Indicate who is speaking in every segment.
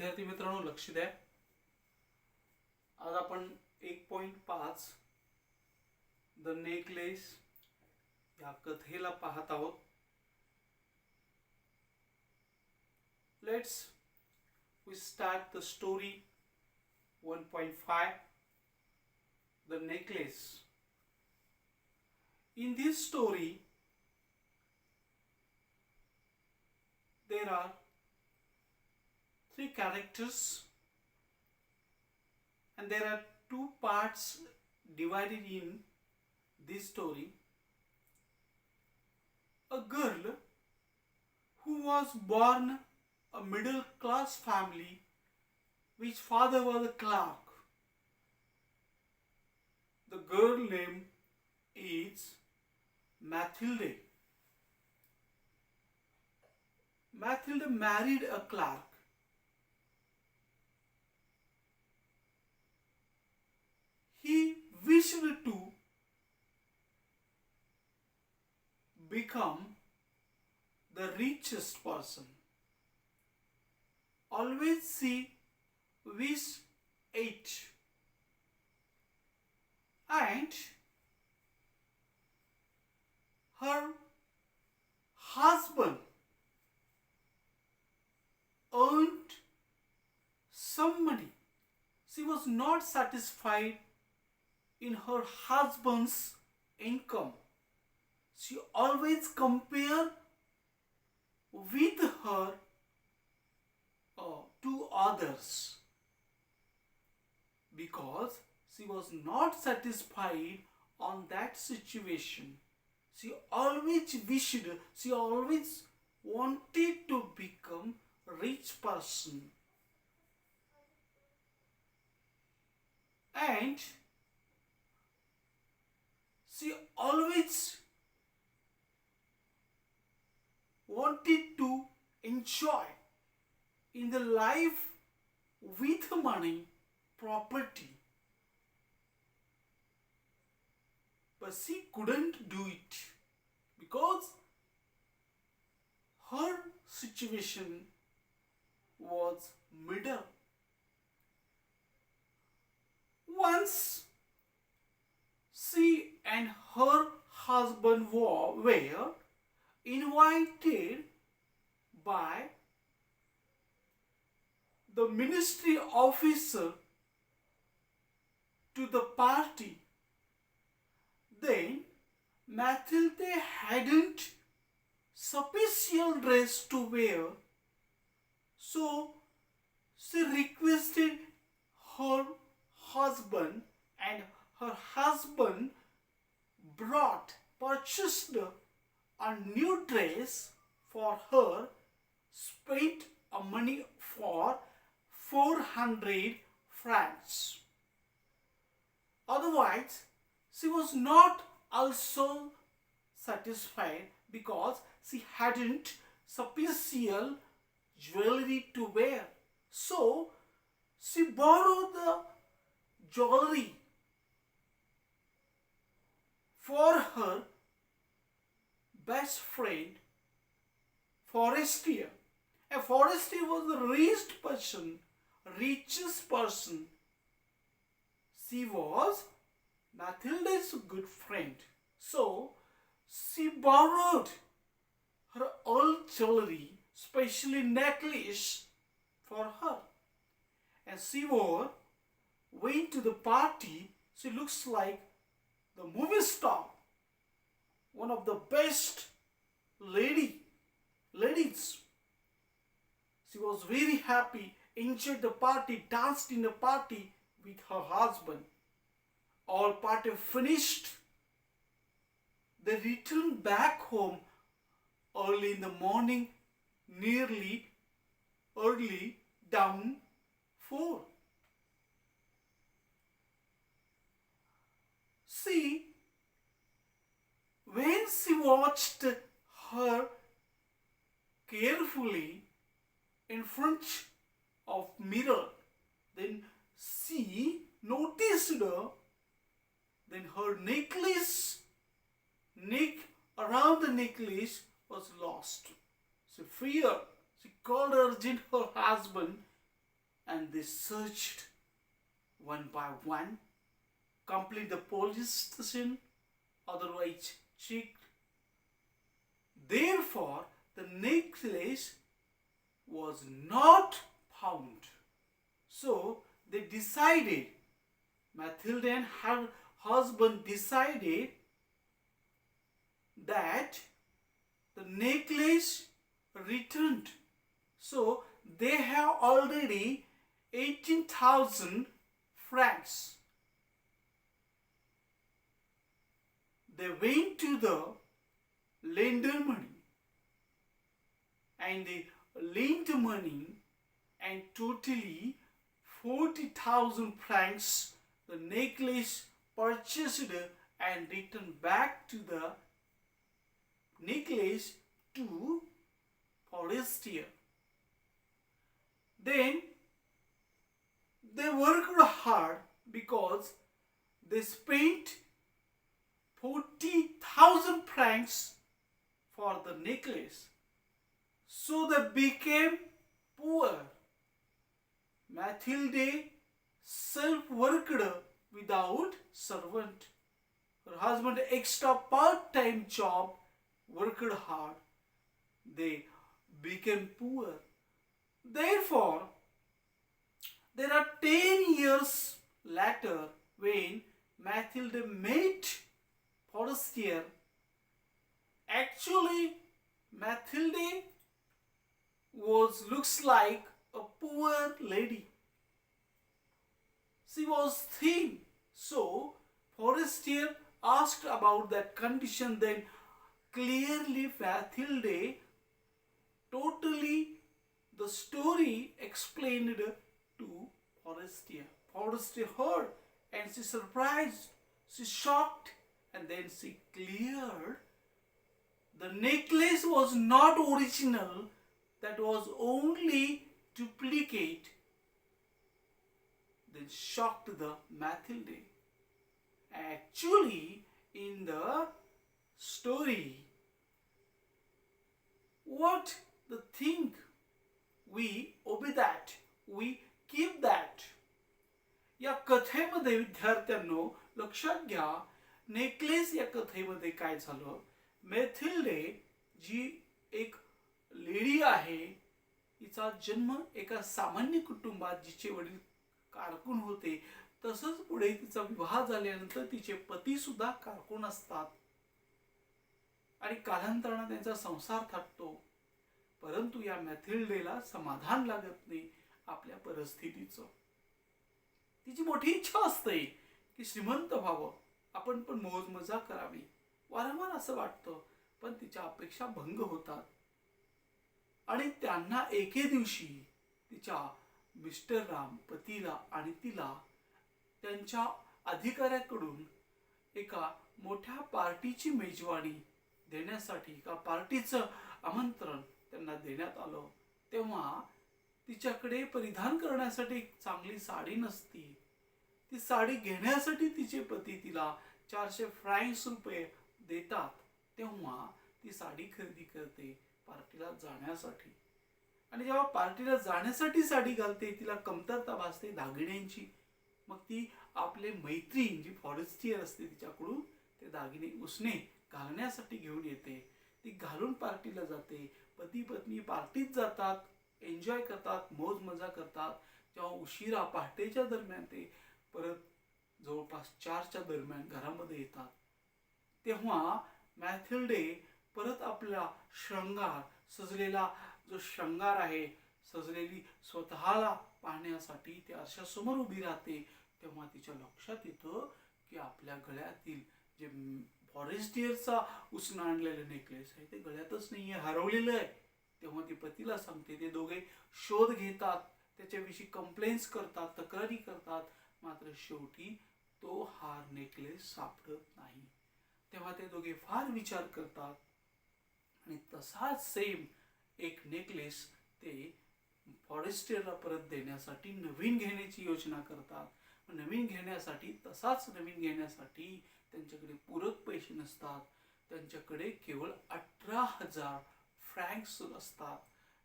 Speaker 1: विद्यार्थी मित्रांनो लक्ष द्या. आज आपण 1.5 द नेकलेस या कथेला पाहत आहोत. Let's we start the story 1.5 the necklace. In this story there are three characters and there are two parts divided in this story. A girl who was born a middle class family which father was a clerk. The girl name is Mathilde. Mathilde married a clerk. He wished to become the richest person. Always she wished it. And her husband earned some money. She was not satisfied in her husband's income. She always compared with her to others because she was not satisfied on that situation. She always wished, she always wanted to become a rich person. And she always wanted to enjoy in the life with money, property. But she couldn't do it because her situation was middle. Once she and her husband were invited by the ministry officer to the party. Then Mathilde hadn't sufficient dress to wear, so she requested her husband, and her husband purchased a new dress for her, spent money for 400 francs. Otherwise, she was not also satisfied because she hadn't sufficient jewelry to wear. So she borrowed the jewelry for her best friend Forestier. A Forestier was the richest person. She was Mathilde's good friend. So she borrowed her old jewelry, especially necklace, for her. And she went to the party. She looks like the movie star, one of the best ladies. She was very happy, enjoyed the party, danced in the party with her husband. All party finished. They returned back home early in the morning, nearly early down 4. See, when she watched her carefully in front of mirror, then she noticed then her neck around the necklace was lost. She feared. She called urgent her husband and they searched one by one, complete the police station, otherwise checked. Therefore, the necklace was not found. So they decided, Mathilde and her husband decided that the necklace returned. So they have already 18,000 francs. They went to the lender money and they lent money, and totally 40,000 francs the necklace purchased and returned back to the necklace to Forestier. Then they worked hard because they spent 40,000 francs for the necklace. So they became poor. Mathilde self-worked without servant. Her husband extra part-time job, worked hard. They became poor. Therefore, there are 10 years later when Mathilde met Forestier. Actually, Mathilde looks like a poor lady. She was thin. So Forestier asked about that condition. Then clearly Mathilde totally the story explained to Forestier. Forestier heard and she surprised, she shocked, and then she cleared. The necklace was not original, that was only duplicate. Then shocked the Mathilde. Actually, in the story, what the thing, we obey that, we keep that. या कथेमध्ये विद्यार्थ्यांनो लक्षात घ्या, necklace या कथेमध्ये काय झालं, मेथिल्डे जी एक लेडी आहे, तिचा जन्म एका सामान्य कुटुंबात, जिचे वडील कारकून होते, तसंच पुढे तिचा विवाह झाल्यानंतर तिचे पती सुद्धा कारकून असतात आणि कालांतराने त्यांचा संसार थाटतो. परंतु या मॅथिल्डेला समाधान लागत नाही आपल्या परिस्थितीचं. तिची मोठी इच्छा असते की श्रीमंत व्हावं, आपण पण मौज मजा करावी, वारंवार असं वाटतं. पण तिच्या अपेक्षा भंग होतात आणि त्यांना एके दिवशी तिच्या मिस्टर राम पतीला आणि तिला त्यांच्या अधिकाऱ्याकडून एका मोठ्या पार्टीची मेजवानी देण्यासाठी, एका पार्टीचं आमंत्रण त्यांना देण्यात आलं. तेव्हा तिच्याकडे परिधान करण्यासाठी एक चांगली साडी नसती. ती साडी घेण्यासाठी तिचे पती तिला 400 फ्रँक्स रुपये देतात. तेव्हा ती साडी खरेदी करते पार्टीला जाण्यासाठी. आणि जेव्हा पार्टीला जाण्यासाठी साडी घालते, तिला कमतरता भासते दागिन्यांची. मग ती आपले मैत्रीण जी फॉरेस्टियर असते तिच्याकडून ते दागिने उसने घालण्यासाठी घेऊन येते. ती घालून पार्टीला जाते. पती पत्नी पार्टीत जातात, एन्जॉय करतात, मौज मजा करतात. जेव्हा उशिरा पहाटेच्या दरम्यान ते परत जवळपास 4च्या दरम्यान घरामध्ये येतात, तेव्हा मॅथिल्डे परत आपला शृंगार, सजलेला जो शृंगार आहे, सजलेली स्वतःला पाहण्यासाठी ते आरशासमोर उभी राहते. तेव्हा तिच्या लक्षात येतं की आपल्या गळ्यातील जे फॉरेस्टियरचा उसने आणलेलं नेकलेस आहे ते गळ्यातच नाहीये, हरवलेलं आहे. तेव्हा ती पतीला सांगते. ते दोघे शोध घेतात, त्याच्याविषयी कंप्लेंट्स करतात, तक्रारी करतात. मात्र शेवटी तो हार नेकलेस सापडत नाही. तेव्हा ते दोघे फार विचार करतात आणि तसाच सेम एक नेकलेस ते फॉरेस्टियरला परत देण्यासाठी नवीन घेण्याची योजना करतात. नवीन घेण्यासाठी, तसाच नवीन घेण्यासाठी त्यांच्याकडे पूरक पैसे नसतात. त्यांच्याकडे केवळ 18,000 फ्रँक्स असतात.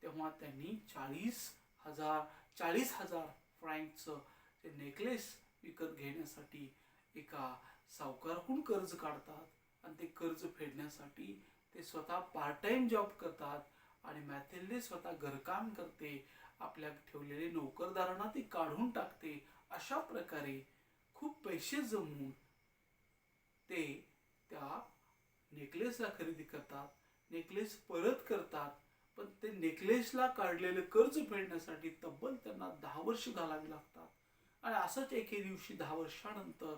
Speaker 1: तेव्हा त्यांनी 40,000 40,000 फ्रँकचं ते नेकलेस विकत घेण्यासाठी एका सावकाराकडून कर्ज काढतात आणि ते कर्ज फेडण्यासाठी ते स्वतः पार्ट टाइम जॉब करतात आणि मॅथिल्डे स्वतः घरकाम करते, आपल्या ठेवलेले नोकरदारांना ती काढून टाकते. अशा प्रकारे खूप पैसे जमवून ते त्या नेकलेसला खरेदी करतात, नेकलेस परत करतात. पण ते नेकलेसला काढलेलं कर्ज फेडण्यासाठी तब्बल त्यांना 10 वर्ष घालावी लागतात. आणि असंच एके दिवशी 10 वर्षानंतर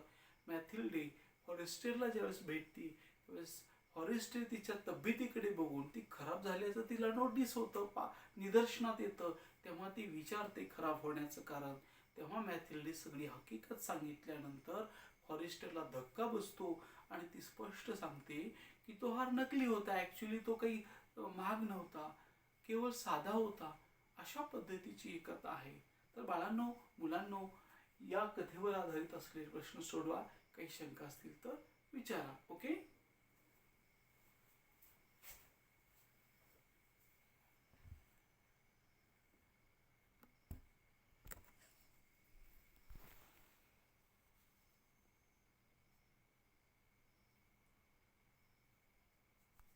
Speaker 1: मॅथिल्डे फॉरेस्टेरला ज्यावेळेस भेटती त्यावेळेस फॉरेस्टर तिच्या तब्येतीकडे बघून ती खराब झाल्याचं तिला नोटीस होतं, निदर्शनात येतं. तेव्हा ती विचारते खराब होण्याचं कारण. तेव्हा मॅथिल्डे सगळी हकीकत सांगितल्यानंतर फॉरेस्टरला धक्का बसतो आणि ती स्पष्ट सांगते की तो हार नकली होता, ॲक्च्युली तो काही महाग नव्हता, केवळ साधा होता. अशा पद्धतीची ही कथा आहे. तर बाळांनो, मुलांनो, या कथेवर आधारित असलेले प्रश्न सोडवा. काही शंका असतील तर विचारा. ओके.